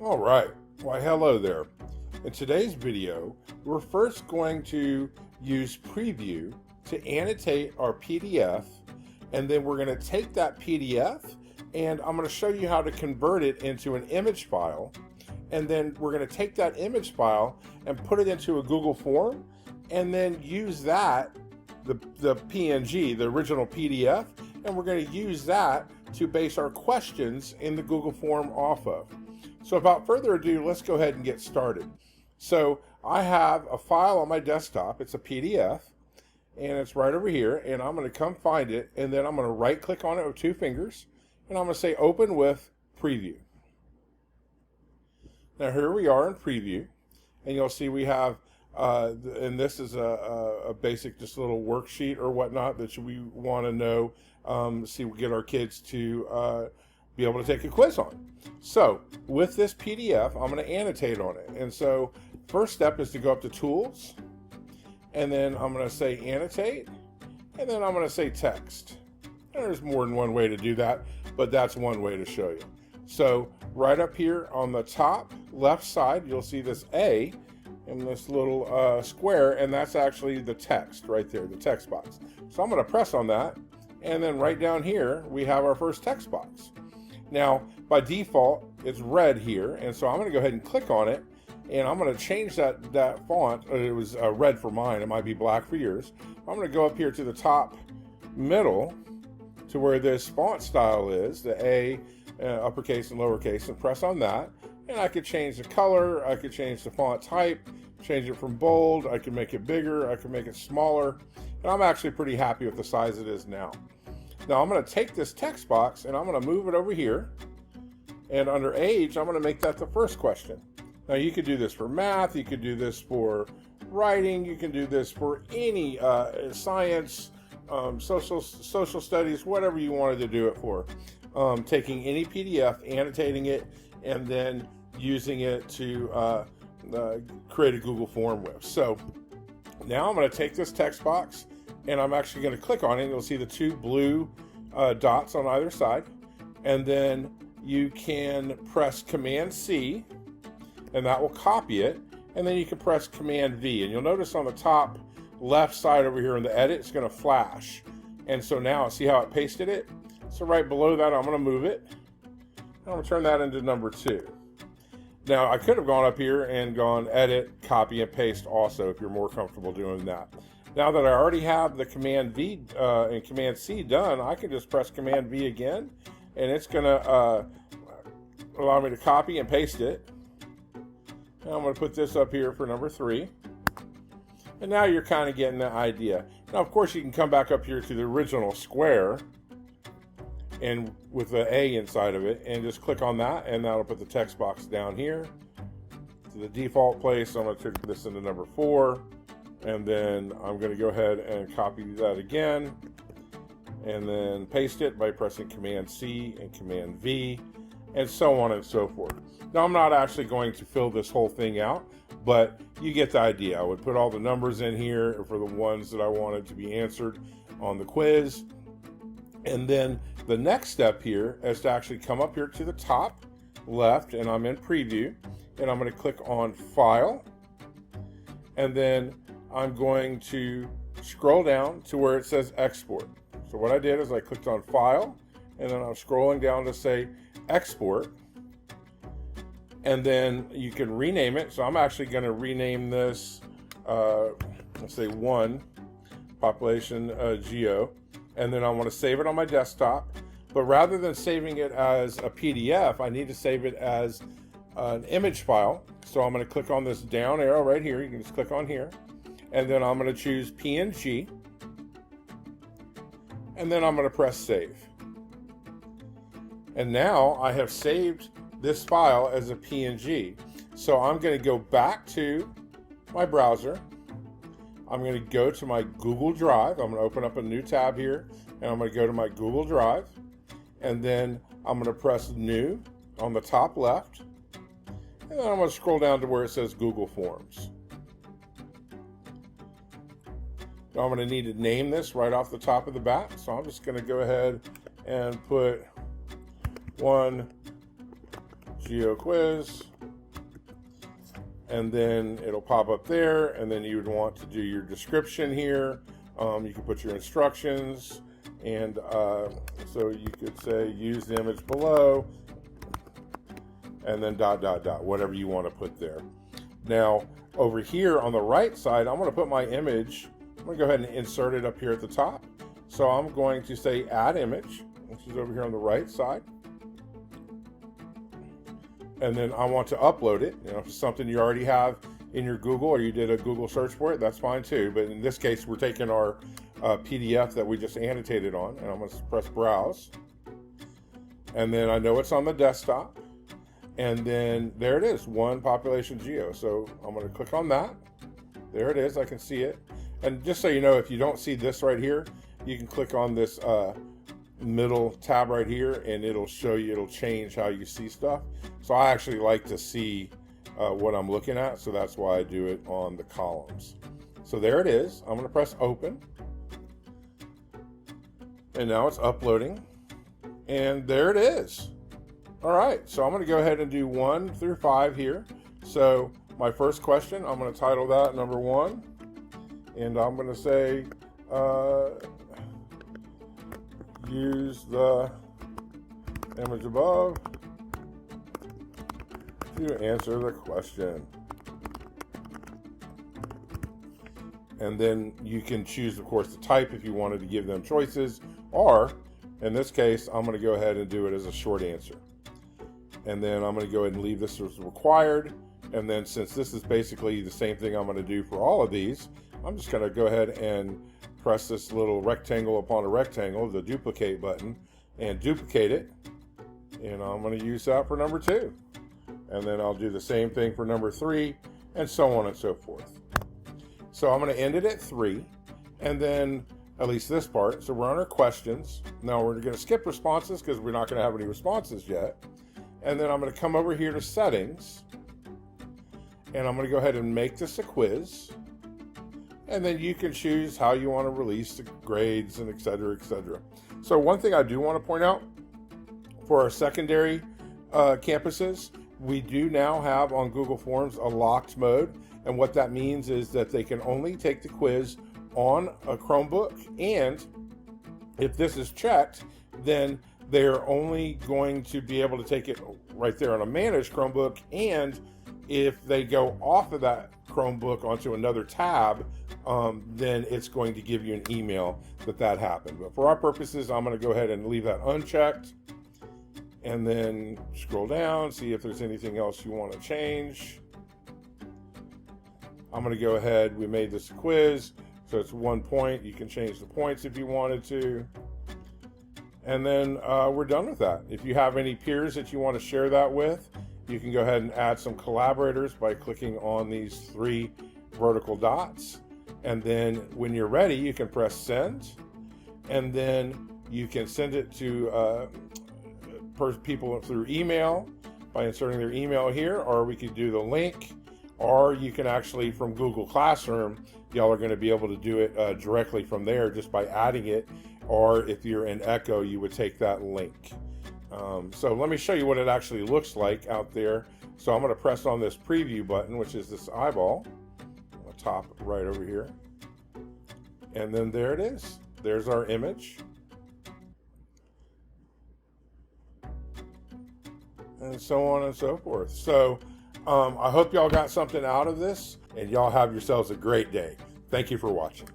All right, why hello there. In today's video, we're first going to use Preview to annotate our PDF, and then we're going to take that PDF and I'm going to show you how to convert it into an image file, and then we're going to take that image file and put it into a Google form, and then use that, the PNG, the original PDF, and we're going to use that to base our questions in the Google form off of. So without further ado, let's go ahead and get started. So I have a file on my desktop. It's a PDF, and it's right over here, and I'm going to come find it, and then I'm going to right click on it with 2 fingers, and I'm going to say open with Preview. Now here we are in Preview, and you'll see we have and this is a basic just little worksheet or whatnot that we want to know, see we get our kids to be able to take a quiz on. So with this PDF, I'm going to annotate on it. And so first step is to go up to Tools, and then I'm going to say Annotate, and then I'm going to say Text. And there's more than one way to do that, but that's one way to show you. So right up here on the top left side, you'll see this A in this little square, and that's actually the text right there, the text box. So I'm going to press on that, and then right down here we have our first text box. Now by default it's red here, and so I'm going to go ahead and click on it, and I'm going to change that font. It was red for mine, it might be black for yours. I'm going to go up here to the top middle to where this font style is, the A, uppercase and lowercase, and press on that. And I could change the color, I could change the font type, change it from bold, I can make it bigger, I can make it smaller, and I'm actually pretty happy with the size it is now. Now I'm going to take this text box and I'm going to move it over here, and under age I'm going to make that the first question. Now you could do this for math, you could do this for writing, you can do this for any science, social studies, whatever you wanted to do it for. Taking any PDF, annotating it, and then using it to create a Google form with. So now I'm going to take this text box and I'm actually going to click on it. You'll see the 2 blue dots on either side, and then you can press Command C and that will copy it, and then you can press Command V, and you'll notice on the top left side over here in the edit it's going to flash. And so now see how it pasted it? So right below that I'm going to move it. I'm going to turn that into number 2. Now I could have gone up here and gone edit, copy and paste also if you're more comfortable doing that. Now that I already have the Command V and Command C done, I can just press Command V again, and it's going to allow me to copy and paste it. Now I'm going to put this up here for number 3. And now you're kind of getting the idea. Now of course you can come back up here to the original square and with the A inside of it, and just click on that, and that'll put the text box down here to the default place. I'm going to turn this into number 4, and then I'm going to go ahead and copy that again and then paste it by pressing Command C and Command V, and so on and so forth. Now I'm not actually going to fill this whole thing out, but you get the idea. I would put all the numbers in here for the ones that I wanted to be answered on the quiz. And then the next step here is to actually come up here to the top left, and I'm in Preview, and I'm going to click on File, and then I'm going to scroll down to where it says Export. So what I did is I clicked on File, and then I'm scrolling down to say Export, and then you can rename it. So I'm actually going to rename this, let's say 1 population geo. And then I want to save it on my desktop, but rather than saving it as a PDF, I need to save it as an image file. So I'm going to click on this down arrow right here. You can just click on here, and then I'm going to choose PNG, and then I'm going to press save. And now I have saved this file as a PNG. So I'm going to go back to my browser. I'm going to go to my Google Drive. I'm going to open up a new tab here, and I'm going to go to my Google Drive, and then I'm going to press New on the top left, and then I'm going to scroll down to where it says Google Forms. Now I'm going to need to name this right off the top of the bat, so I'm just going to go ahead and put 1 Geo quiz, and then it'll pop up there, and then you would want to do your description here. You can put your instructions, and so you could say use the image below, and then ... whatever you want to put there. Now over here on the right side, I'm going to put my image. I'm going to go ahead and insert it up here at the top. So I'm going to say add image, which is over here on the right side. And then I want to upload it. You know, if it's something you already have in your Google, or you did a Google search for it, that's fine too. But in this case, we're taking our PDF that we just annotated on, and I'm going to press browse. And then I know it's on the desktop. And then there it is, one population geo. So I'm going to click on that. There it is, I can see it. And just so you know, if you don't see this right here, you can click on this middle tab right here, and it'll show you, it'll change how you see stuff. So I actually like to see what I'm looking at, so that's why I do it on the columns. So there it is. I'm going to press open, and now it's uploading, and there it is. All right, so I'm going to go ahead and do 1 through 5 here. So my first question, I'm going to title that number 1, and I'm going to say use the image above to answer the question. And then you can choose, of course, the type if you wanted to give them choices, or in this case, I'm going to go ahead and do it as a short answer. And then I'm going to go ahead and leave this as required. And then since this is basically the same thing I'm going to do for all of these, I'm just going to go ahead and press this little rectangle upon a rectangle, the duplicate button, and duplicate it. And I'm going to use that for number 2. And then I'll do the same thing for number 3, and so on and so forth. So I'm going to end it at 3, and then at least this part. So we're on our questions. Now we're going to skip responses because we're not going to have any responses yet. And then I'm going to come over here to settings, and I'm going to go ahead and make this a quiz. And then you can choose how you want to release the grades and et cetera, et cetera. So one thing I do want to point out for our secondary campuses, we do now have on Google Forms a locked mode. And what that means is that they can only take the quiz on a Chromebook. And if this is checked, then they're only going to be able to take it right there on a managed Chromebook. And if they go off of that Chromebook onto another tab, then it's going to give you an email that happened. But for our purposes, I'm going to go ahead and leave that unchecked, and then scroll down, see if there's anything else you want to change. I'm going to go ahead, we made this a quiz, so it's 1 point. You can change the points if you wanted to. And then we're done with that. If you have any peers that you want to share that with, you can go ahead and add some collaborators by clicking on these 3 vertical dots. And then when you're ready, you can press send. And then you can send it to people through email by inserting their email here, or we could do the link, or you can actually from Google Classroom, y'all are going to be able to do it directly from there just by adding it. Or if you're in Echo, you would take that link. So let me show you what it actually looks like out there. So I'm going to press on this preview button, which is this eyeball on the top right over here. And then there it is. There's our image. And so on and so forth. So I hope y'all got something out of this, and y'all have yourselves a great day. Thank you for watching.